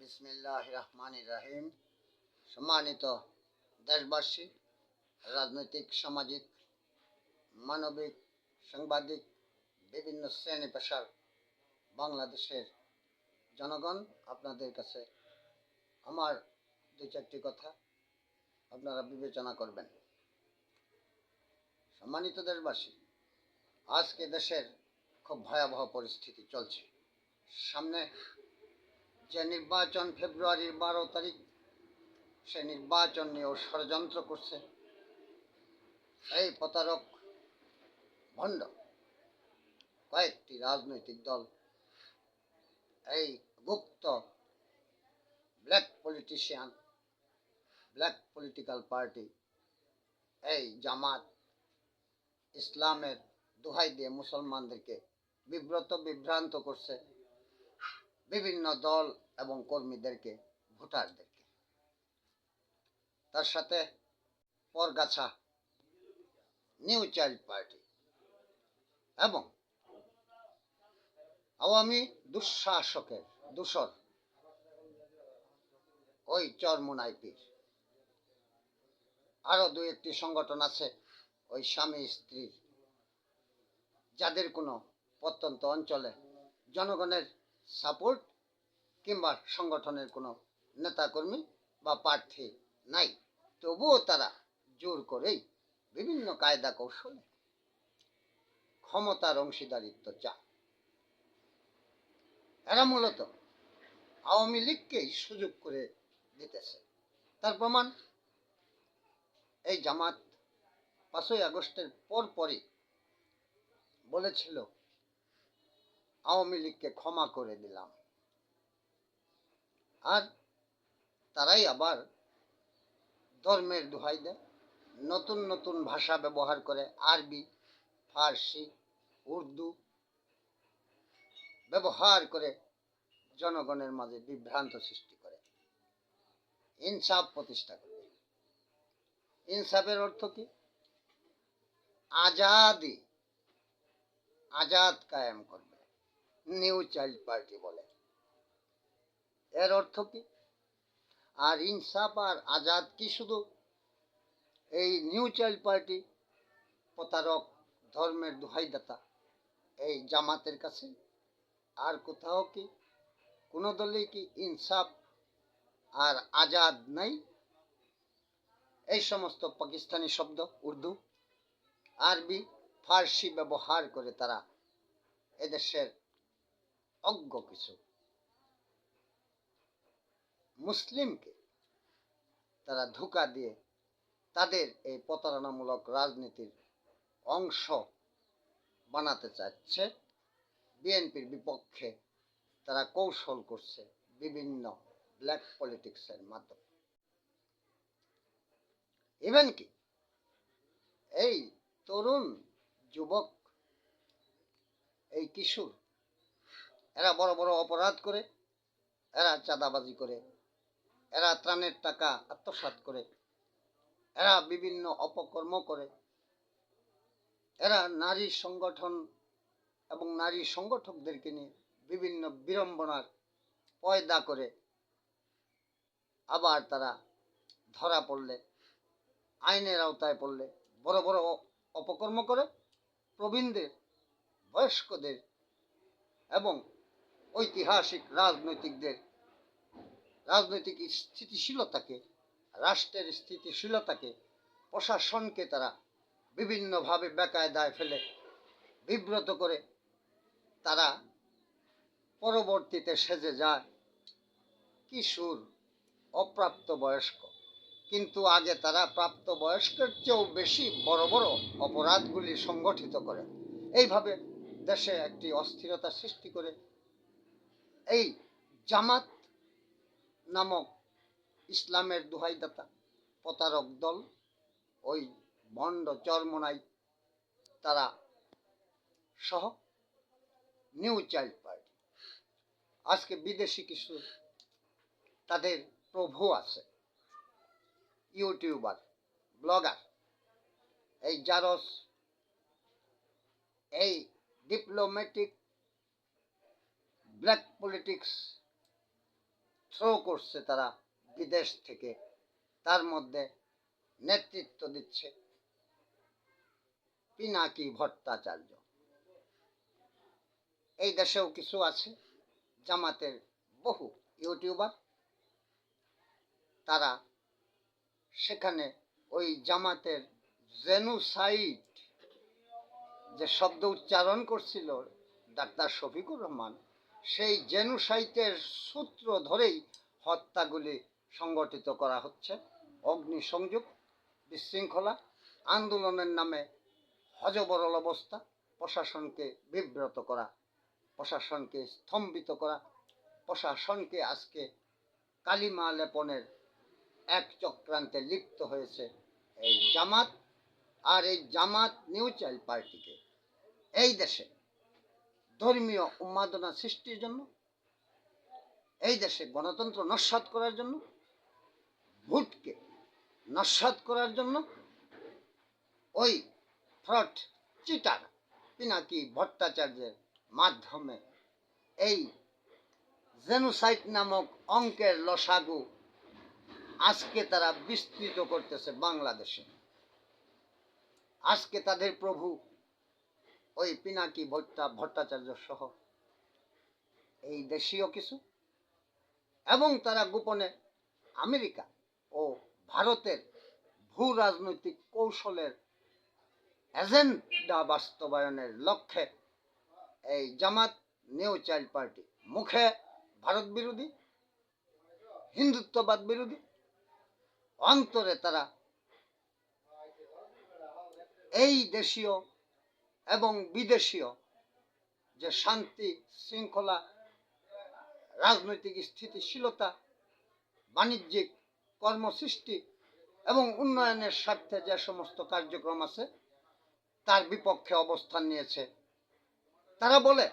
বিসমিল্লাহির রহমানির রহিম। সম্মানিত দেশবাসী, রাজনৈতিক, সামাজিক, মানবিক, সাংবাদিক, বিভিন্ন শ্রেণী পেশার বাংলাদেশের জনগণ, আপনাদের কাছে আমার দুই চারটি কথা আপনারা বিবেচনা করবেন। সম্মানিত দেশবাসী, আজকে দেশের খুব ভয়াবহ পরিস্থিতি চলছে। সামনে যে নির্বাচন ফেব্রুয়ারির 12 তারিখ, সে নির্বাচন নিয়েও ষড়যন্ত্র করছে এই প্রতারক ভণ্ড কয়েকটি রাজনৈতিক দল, এই গুপ্ত black politician, black political party, এই জামাত ইসলামের দোহাই দিয়ে মুসলমানদেরকে বিভ্রান্ত করছে, বিভিন্ন দল এবং কর্মীদেরকে, ভোটারদেরকে। তার সাথে পরগাছা নিউ চাইল্ড পার্টি এবং আওয়ামী দুঃশাসকের দূষর ওই চরমোনাই পীর, আরো দু একটি সংগঠন আছে ওই স্বামী স্ত্রীর, যাদের কোনো প্রত্যন্ত অঞ্চলে জনগণের সাপোর্ট কিংবা সংগঠনের কোনো নেতাকর্মী বা প্রার্থী নাই, তবুও তারা জোর করেই বিভিন্ন কায়দা কৌশলে ক্ষমতার অংশীদারিত্ব চায়। এরা মূলত আওয়ামী লীগকেই সুযোগ করে দিতেছে। তার প্রমাণ এই জামাত 5ই আগস্টের পরপরই বলেছিল আওয়ামী লীগকে ক্ষমা করে দিলাম, আর তারাই আবার ধর্মের দোহাই দেয়, নতুন নতুন ভাষা ব্যবহার করে, আরবি, ফার্সি, উর্দু ব্যবহার করে জনগণের মাঝে বিভ্রান্ত সৃষ্টি করে, ইনসাফ প্রতিষ্ঠা করে। ইনসাফের অর্থ কি? আজাদি, আজাদ কায়েম করবে, নিউ চাইল্ড পার্টি বলে। এর অর্থ কি? আর ইনসাফ আর আজাদ কি শুধু এই নিউ চাইল্ড পার্টি, প্রতারক, ধর্মের দোহাইদাতা এই জামাতের কাছে? আর কোথাও কি কোনো দলে কি ইনসাফ আর আজাদ নাই? এই সমস্ত পাকিস্তানি শব্দ, উর্দু, আরবি, ফার্সি ব্যবহার করে তারা এদেশের অজ্ঞ কিছু মুসলিমকে তারা ধোঁকা দিয়ে তাদের এই প্রতারণামূলক রাজনীতির অংশ বানাতে চাচ্ছে। বিএনপির বিপক্ষে তারা কৌশল করছে বিভিন্ন ব্ল্যাক পলিটিক্সের মাধ্যমে। ইভেন কি এই তরুণ যুবক, এই কিশোর, এরা বড় বড় অপরাধ করে, এরা চাঁদাবাজি করে, এরা ত্রাণের টাকা আত্মসাৎ করে, এরা বিভিন্ন অপকর্ম করে, এরা নারী সংগঠন এবং নারী সংগঠকদেরকে নিয়ে বিভিন্ন বিড়ম্বনার পয়দা করে, আবার তারা ধরা পড়লে, আইনের আওতায় পড়লে বড় বড় অপকর্ম করে প্রবীণদের, বয়স্কদের এবং ঐতিহাসিক রাজনৈতিক স্থিতিশীলতাকে, রাষ্ট্রের স্থিতিশীলতাকে, প্রশাসনকে তারা বিভিন্নভাবে বেকায়দায় ফেলে বিব্রত করে। তারা পরবর্তীতে সেজে যায় কিশোর, অপ্রাপ্ত বয়স্ক, কিন্তু আগে তারা প্রাপ্ত বয়স্কের চেয়েও বেশি বড় বড় অপরাধগুলি সংগঠিত করে। এইভাবে দেশে একটি অস্থিরতা সৃষ্টি করে এই জামাত নামক ইসলামের দোহাইদাতা প্রতারক দল, ওই ভণ্ড চরমোনাই তারা সহ নিউ চাইল্ড পার্টি। আজকে বিদেশি কিছু তাদের প্রভু আছে, ইউটিউবার, ব্লগার, এই জারস, এই ডিপ্লোম্যাটিক ব্ল্যাক পলিটিক্স থ্রো করছে তারা বিদেশ থেকে, তার মধ্যে নেতৃত্ব দিচ্ছে পিনাকি ভট্টাচার্য। এই দেশেও কিছু আছে জামাতের বহু ইউটিউবার, তারা সেখানে ওই জামাতের জেনোসাইড যে শব্দ উচ্চারণ করছিল ডাক্তার শফিকুর রহমান, সেই জেনোসাইটের সূত্র ধরেই হত্যাগুলি সংগঠিত করা হচ্ছে। অগ্নিসংযোগ, বিশৃঙ্খলা, আন্দোলনের নামে হযবরল অবস্থা, প্রশাসনকে বিব্রত করা, প্রশাসনকে স্তম্ভিত করা, প্রশাসনকে আজকে কালিমা লেপনের এক চক্রান্তে লিপ্ত হয়েছে এই জামাত। আর এই জামাত নিউ চাইল্ড পার্টিকে এই দেশে ধর্মীয় উন্মাদনা সৃষ্টির জন্য, এই দেশে গণতন্ত্র নস্যাৎ করার জন্য, ভোটকে নস্যাৎ করার জন্য ওই ফ্রড চিটার পিনাকি ভট্টাচার্যের মাধ্যমে এই জেনোসাইড নামক অঙ্কের লসাগু আজকে তারা বিস্তৃত করতেছে বাংলাদেশে। আজকে তাদের প্রভু ওই পিনাকি ভট্টাচার্য সহ এই দেশীয় কিছু, এবং তারা গোপনে আমেরিকা ও ভারতের ভূ রাজনৈতিক কৌশলের এজেন্ডা বাস্তবায়নের লক্ষ্যে এই জামাত নিউ চাইল্ড পার্টি মুখে ভারত বিরোধী, হিন্দুত্ববাদ বিরোধী, অন্তরে তারা এই দেশীয় এবং বিদেশীয় যে শান্তি শৃঙ্খলা, রাজনৈতিক স্থিতিশীলতা, বাণিজ্যিক কর্মসৃষ্টি এবং উন্নয়নের স্বার্থে যে সমস্ত কার্যক্রম আছে তার বিপক্ষে অবস্থান নিয়েছে। তারা বলে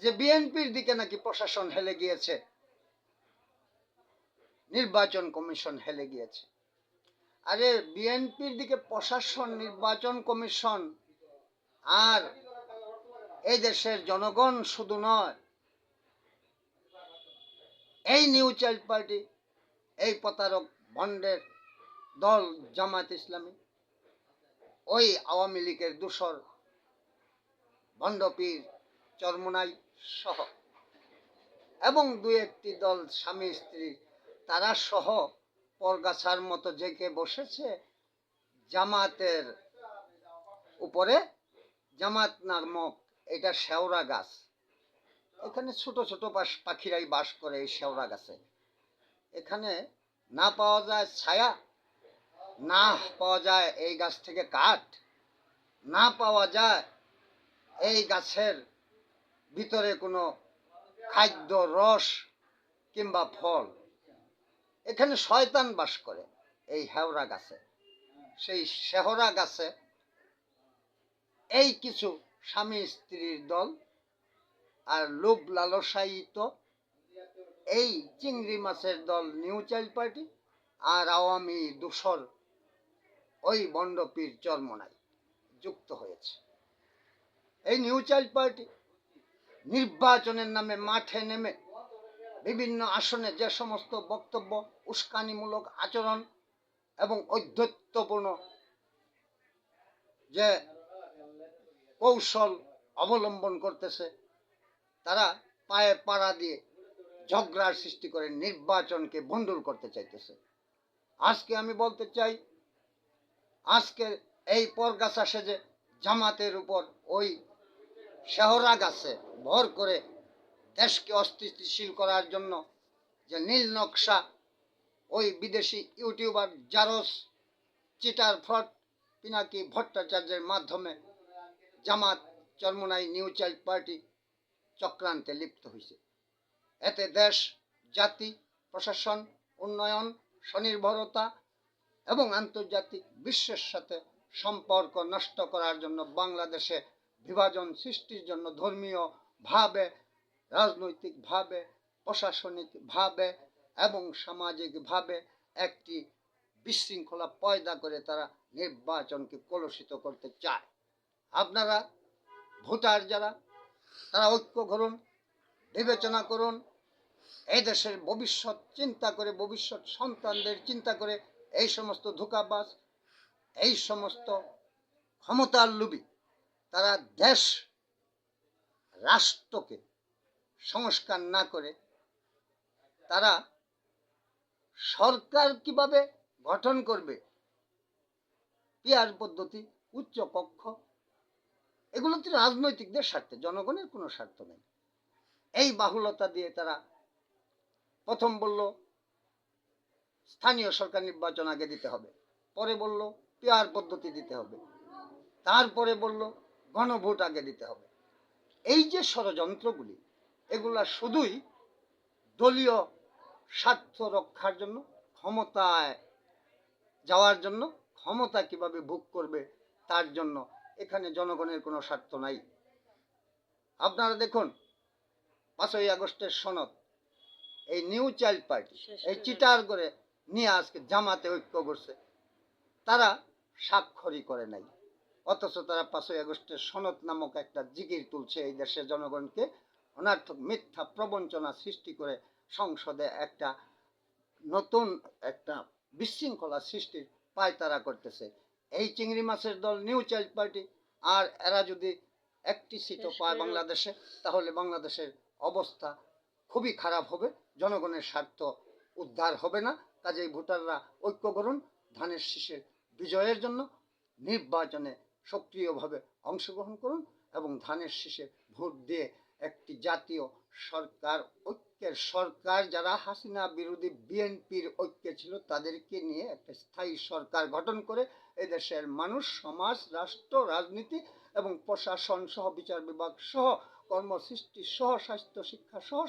যে বিএনপির দিকে নাকি প্রশাসন হেলে গিয়েছে, নির্বাচন কমিশন হেলে গিয়েছে। আরে বিএনপির দিকে প্রশাসন, নির্বাচন কমিশন আর এই দেশের জনগণ শুধু নয়, এই নিউ চাইল্ড পার্টি, এই প্রতারক ভণ্ডের দল জামায়াত ইসলামী, ওই আওয়ামী লীগের দূষর ভণ্ডপীর চরমোনাই সহ এবং দুই একটি দল স্বামী স্ত্রী, তারা সহ পরগাছার মতো জেগে বসেছে জামাতের উপরে। জামাত নামক এটা শেওড়া গাছ, এখানে ছোট ছোট পাখিরাই বাস করে এই শেওড়া গাছে। এখানে না পাওয়া যায় ছায়া, না পাওয়া যায় এই গাছ থেকে কাঠ, না পাওয়া যায় এই গাছের ভিতরে কোনো খাদ্য রস কিংবা ফল। এখানে শয়তান বাস করে এই হেওড়া গাছে। সেই শেওড়া গাছে এই কিছু স্বামী স্ত্রীর দল আর লোভ লালসায়িত এই চিংড়ি মাছের দল নিউ চাইল্ড পার্টি আর আওয়ামী দূষর ওই বন্ডপীর চরমোনাই যুক্ত হয়েছে। এই নিউ চাইল্ড পার্টি নির্বাচনের নামে মাঠে নেমে বিভিন্ন আসনে যে সমস্ত বক্তব্য, উস্কানিমূলক আচরণ এবং ঔদ্ধত্যপূর্ণ যে কৌশল অবলম্বন করতেছে, তারা পায়ে পাড়া দিয়ে ঝগড়ার সৃষ্টি করে নির্বাচনকে ভণ্ডুল করতে চাইতেছে। আজকে আমি বলতে চাই, আজকে এই পরগাছা সেজে জামাতের উপর ওই শেওড়া গাছে ভর করে দেশকে অস্থিতিশীল করার জন্য যে নীল নকশা ওই বিদেশি YouTuber jars cheater fraud Pinaki ভট্টাচার্যের মাধ্যমে জামাত চরমোনাই নিউ চাইল্ড পার্টি চক্রান্তে লিপ্ত হয়েছে। এতে দেশ, জাতি, প্রশাসন, উন্নয়ন, স্বনির্ভরতা এবং আন্তর্জাতিক বিশ্বের সাথে সম্পর্ক নষ্ট করার জন্য, বাংলাদেশে বিভাজন সৃষ্টির জন্য ধর্মীয় ভাবে, রাজনৈতিক ভাবে, প্রশাসনিক ভাবে এবং সামাজিক ভাবে একটি বিশৃঙ্খলা পয়দা করে তারা নির্বাচনকে কলুষিত করতে চায়। আপনারা ভোটার যারা, তারা ঐক্য করুন, বিবেচনা করুন, এই দেশের ভবিষ্যৎ চিন্তা করে, ভবিষ্যৎ সন্তানদের চিন্তা করে এই সমস্ত ধোঁকাবাজ, এই সমস্ত ক্ষমতার লোভী, তারা দেশ রাষ্ট্রকে সংস্কার না করে তারা সরকার কিভাবে গঠন করবে, পিয়ার পদ্ধতি, উচ্চ কক্ষ, এগুলো তো রাজনৈতিকদের স্বার্থে, জনগণের কোনো স্বার্থ নেই। এই বাহুলতা দিয়ে তারা প্রথম বলল স্থানীয় সরকার নির্বাচন আগে দিতে হবে, পরে বলল পিয়ার পদ্ধতি দিতে হবে, তারপরে বলল গণভোট আগে দিতে হবে। এই যে ষড়যন্ত্রগুলি, এগুলা শুধুই দলীয় স্বার্থ রক্ষার জন্য, ক্ষমতায় যাওয়ার জন্য, ক্ষমতা কিভাবে ভোগ করবে তার জন্য। এখানে জনগণের কোনো স্বার্থ নাই। আপনারা দেখুন 5ই আগস্টের সনদ, এই নিউ চাইল্ড পার্টি এই চিটার করে নিয়ে আজকে জামাতে ঐক্য করছে, তারা স্বাক্ষরই করে নাই, অথচ তারা 5ই আগস্টের সনদ নামক একটা জিগির তুলছে এই দেশের জনগণকে অনর্থক মিথ্যা প্রবঞ্চনা সৃষ্টি করে সংসদে একটা নতুন একটা বিশৃঙ্খলা সৃষ্টির পায়তারা করতেছে। এই চিংড়ি মাছের দল নিউ চাইল্ড পার্টি, আর এরা যদি একটি সিটও পায় বাংলাদেশে, তাহলে বাংলাদেশের অবস্থা খুবই খারাপ হবে, জনগণের স্বার্থ উদ্ধার হবে না। কাজেই ভোটাররা ঐক্য করুন, ধানের শীষের বিজয়ের জন্য নির্বাচনে সক্রিয়ভাবে অংশগ্রহণ করুন এবং ধানের শীষে ভোট দিয়ে একটি জাতীয় সরকার, ঐক্যের সরকার, যারা হাসিনা বিরোধী বিএনপির ঐক্যে ছিল তাদেরকে নিয়ে একটা স্থায়ী সরকার গঠন করে এদেশের মানুষ, সমাজ, রাষ্ট্র, রাজনীতি এবং প্রশাসন সহ, বিচার বিভাগ সহ, কর্মসৃষ্টি সহ, স্বাস্থ্য, শিক্ষা সহ